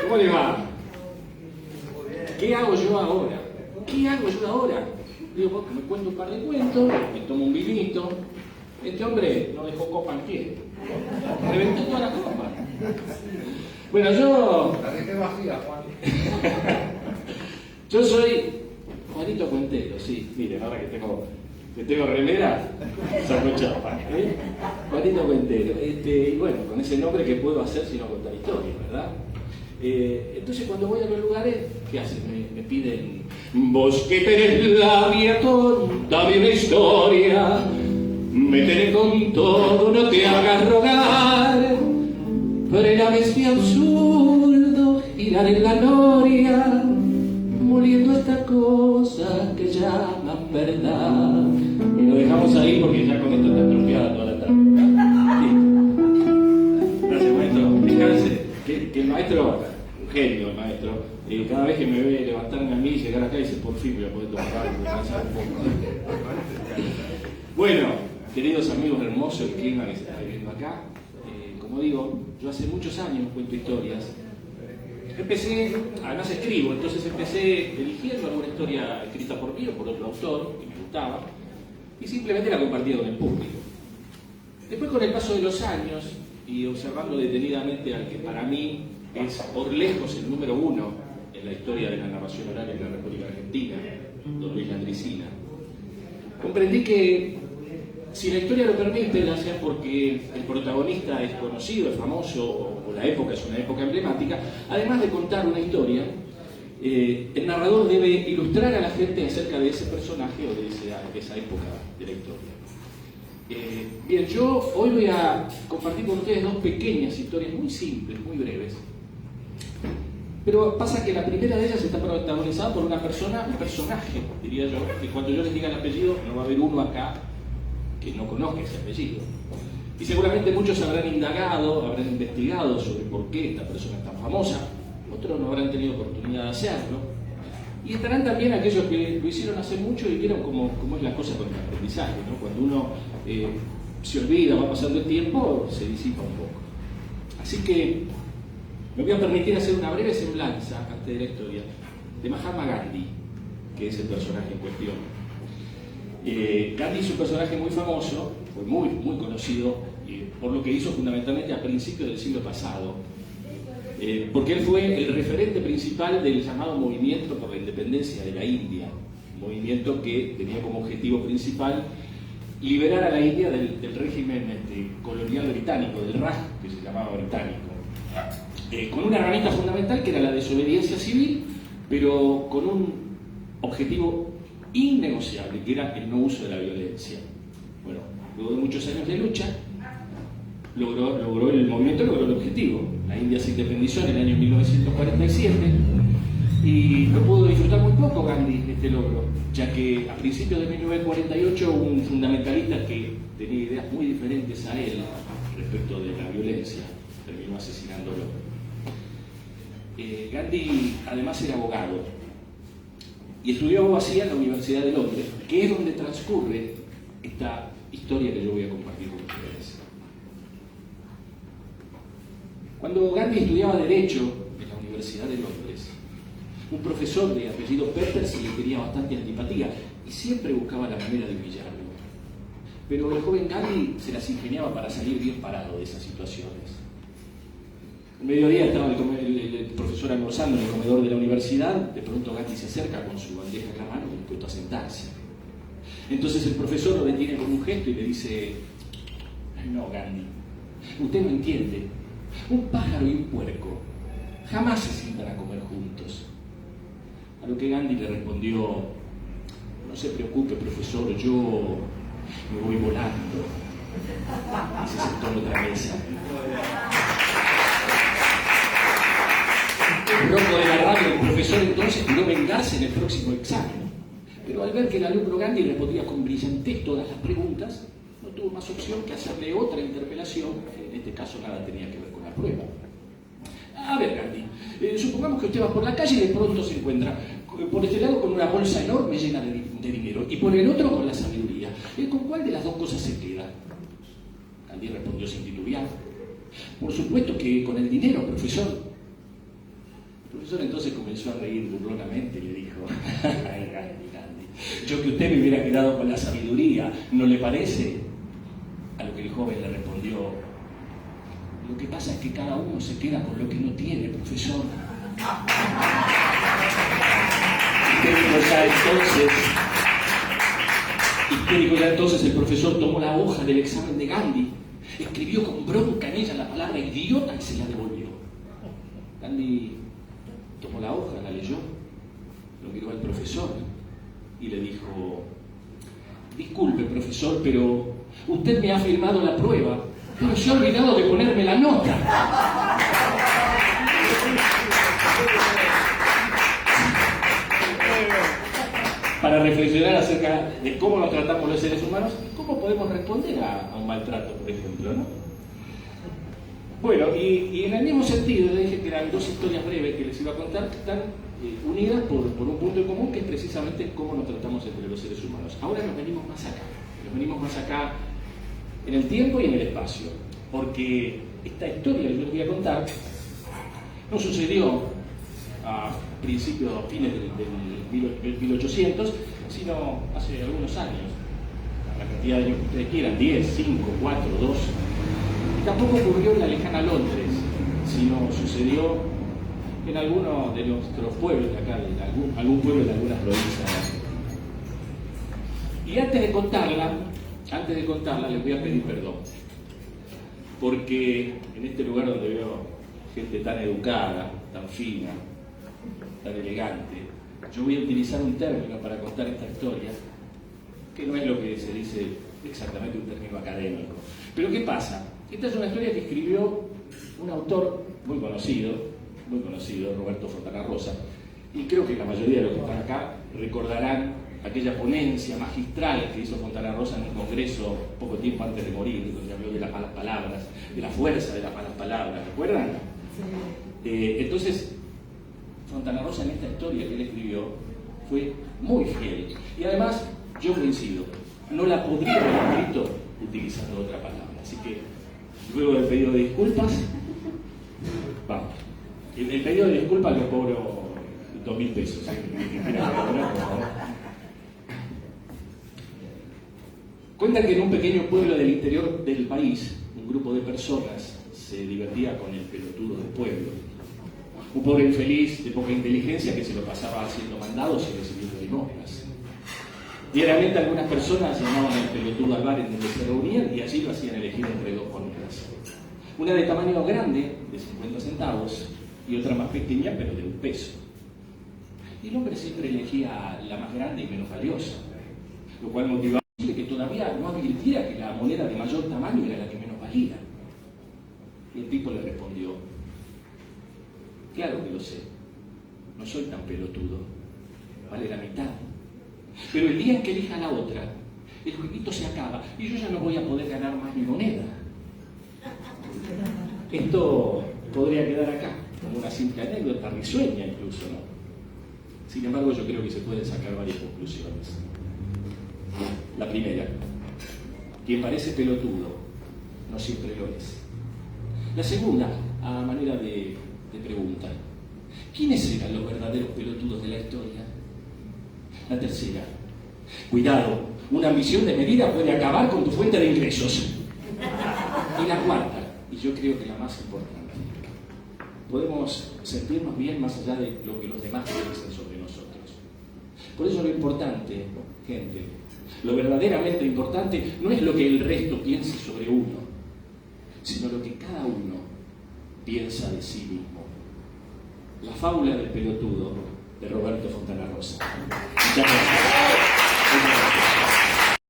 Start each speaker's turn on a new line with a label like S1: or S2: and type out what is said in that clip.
S1: ¿Cómo le va? ¿Qué hago yo ahora? ¿Qué hago yo ahora? Digo, me cuento un par de cuentos, me tomo un vinito. Este hombre no dejó copa en pie. Reventó toda la copa. Bueno, yo...
S2: La dejé vacía, Juan.
S1: Yo soy Juanito Cuentero, sí. Miren, ahora que tengo remera, saco chapa. Juanito Cuentero. Y bueno, con ese nombre, ¿qué puedo hacer sino contar historias, verdad? Entonces cuando voy a los lugares, ¿qué hacen? Me piden: vos que tenés la vía, contame una historia. Métele con todo, no te hagas rogar. Frena este absurdo, girar en la noria, moliendo esta cosa que llaman verdad. Y lo dejamos ahí porque ya con esto está estropeada toda la tarde. Gracias, maestro. Fíjense que el maestro, un genio el maestro, cada vez que me ve levantarme a mí y llegar acá dice: por fin voy a poder tomar algo, un poco. Bueno, queridos amigos hermosos que Kirchner está viviendo acá, como digo, yo hace muchos años cuento historias. Empecé, además escribo, entonces empecé eligiendo alguna historia escrita por mí o por otro autor que me gustaba y simplemente la compartía con el público. Después, con el paso de los años y observando detenidamente al que para mí es por lejos el número uno en la historia de la narración oral en la República Argentina, don Luis Landricina, comprendí que si la historia lo permite, ya sea porque el protagonista es conocido, es famoso, o la época es una época emblemática, además de contar una historia, el narrador debe ilustrar a la gente acerca de ese personaje o de esa época de la historia. Bien, yo hoy voy a compartir con ustedes dos pequeñas historias muy simples, muy breves. Pero pasa que la primera de ellas está protagonizada por un personaje, diría yo, que cuando yo les diga el apellido no va a haber uno acá que no conozca ese apellido. Y seguramente muchos habrán indagado, habrán investigado sobre por qué esta persona es tan famosa, otros no habrán tenido oportunidad de hacerlo, y estarán también aquellos que lo hicieron hace mucho y vieron cómo es la cosa con el aprendizaje, ¿no? Cuando uno se olvida, va pasando el tiempo, se disipa un poco. Así que me voy a permitir hacer una breve semblanza, antes de la historia, de Mahatma Gandhi, que es el personaje en cuestión. Gandhi es un personaje muy famoso, fue muy conocido por lo que hizo fundamentalmente a principios del siglo pasado, porque él fue el referente principal del llamado movimiento por la independencia de la India, un movimiento que tenía como objetivo principal liberar a la India del régimen colonial británico, del Raj, que se llamaba británico, con una herramienta fundamental que era la desobediencia civil, pero con un objetivo innegociable, que era el no uso de la violencia. Bueno, luego de muchos años de lucha, el movimiento logró el objetivo. La India se independizó en el año 1947 y lo pudo disfrutar muy poco Gandhi, este logro, ya que a principios de 1948 un fundamentalista que tenía ideas muy diferentes a él respecto de la violencia terminó asesinándolo. Gandhi además era abogado y estudió abogacía en la Universidad de Londres, que es donde transcurre esta historia que yo voy a compartir con ustedes. Cuando Gandhi estudiaba Derecho en la Universidad de Londres, un profesor de apellido Peppers le tenía bastante antipatía y siempre buscaba la manera de humillarlo. Pero el joven Gandhi se las ingeniaba para salir bien parado de esas situaciones. Un mediodía estaba el profesor almorzando en el comedor de la universidad. De pronto Gandhi se acerca con su bandeja en la mano y dispuesto a sentarse. Entonces el profesor lo detiene con un gesto y le dice: no, Gandhi, usted no entiende. Un pájaro y un puerco jamás se sientan a comer juntos. A lo que Gandhi le respondió: no se preocupe, profesor, yo me voy volando. Y se sentó en otra mesa. Loco de la rabia, el profesor entonces juró vengarse en el próximo examen. Pero al ver que el alumno Gandhi respondía con brillantez todas las preguntas, no tuvo más opción que hacerle otra interpelación, que en este caso nada tenía que ver con la prueba. A ver, Gandhi, supongamos que usted va por la calle y de pronto se encuentra por este lado con una bolsa enorme llena de dinero y por el otro con la sabiduría. ¿Con cuál de las dos cosas se queda? Gandhi respondió sin titubear: por supuesto que con el dinero, profesor. El profesor entonces comenzó a reír burlonamente y le dijo: ay, Gandhi, yo que usted me hubiera quedado con la sabiduría, ¿no le parece? A lo que el joven le respondió: lo que pasa es que cada uno se queda con lo que no tiene, profesor. Histérico ya entonces el profesor tomó la hoja del examen de Gandhi, escribió con bronca en ella la palabra idiota y se la devolvió. Gandhi tomó la hoja, la leyó, lo miró al profesor y le dijo: disculpe, profesor, pero usted me ha firmado la prueba, pero se ha olvidado de ponerme la nota. Para reflexionar acerca de cómo nos tratamos los seres humanos y cómo podemos responder a un maltrato, por ejemplo, ¿no? Bueno, y en el mismo sentido, le dije que eran dos historias breves que les iba a contar, que están unidas por un punto en común, que es precisamente cómo nos tratamos entre los seres humanos. Ahora nos venimos más acá en el tiempo y en el espacio, porque esta historia que yo les voy a contar no sucedió a fines del 1800, sino hace algunos años, la cantidad de años que ustedes quieran, 10, 5, 4, 2, y tampoco ocurrió en la lejana Londres, sino sucedió en alguno de nuestros pueblos de acá, algún pueblo de algunas provincias. Y antes de contarla, les voy a pedir perdón, porque en este lugar donde veo gente tan educada, tan fina, tan elegante, yo voy a utilizar un término para contar esta historia que no es lo que se dice exactamente un término académico. Pero ¿qué pasa? Esta es una historia que escribió un autor muy conocido, Roberto Fontana Rosa, y creo que la mayoría de los que están acá recordarán aquella ponencia magistral que hizo Fontana Rosa en un congreso poco tiempo antes de morir, donde habló de las malas palabras, de la fuerza de las malas palabras, ¿recuerdan? Sí. Entonces, Fontana Rosa en esta historia que él escribió fue muy fiel. Y además, yo coincido, no la podría haber escrito utilizando otra palabra. Así que, luego del pedido de disculpas, vamos. El pedido de disculpas lo cobro 2.000 pesos. Cuentan que en un pequeño pueblo del interior del país, un grupo de personas se divertía con el pelotudo del pueblo. Un pobre infeliz de poca inteligencia que se lo pasaba haciendo mandados y recibiendo limosnas. Diariamente algunas personas llamaban al pelotudo al bar en donde se reunían y allí lo hacían elegir entre dos monedas. Una de tamaño grande, de 50 centavos, y otra más pequeña, pero de 1 peso. Y el hombre siempre elegía la más grande y menos valiosa, lo cual motivaba a decirle que todavía no advirtiera que la moneda de mayor tamaño era la que menos valía. Y el tipo le respondió: claro que lo sé, no soy tan pelotudo, vale la mitad. Pero el día en que elija la otra, el jueguito se acaba y yo ya no voy a poder ganar más mi moneda. Esto podría quedar acá, como una simple anécdota, risueña incluso, ¿no? Sin embargo, yo creo que se pueden sacar varias conclusiones. La primera: quien parece pelotudo no siempre lo es. La segunda, a manera de pregunta: ¿quiénes eran los verdaderos pelotudos de la historia? La tercera: cuidado, una ambición de medida puede acabar con tu fuente de ingresos. Y la cuarta, y yo creo que la más importante: podemos sentirnos bien más allá de lo que los demás piensen sobre nosotros. Por eso lo importante, gente, lo verdaderamente importante no es lo que el resto piense sobre uno, sino lo que cada uno piensa de sí mismo. La fábula del pelotudo, de Roberto Fontana Rosa. Muchas gracias.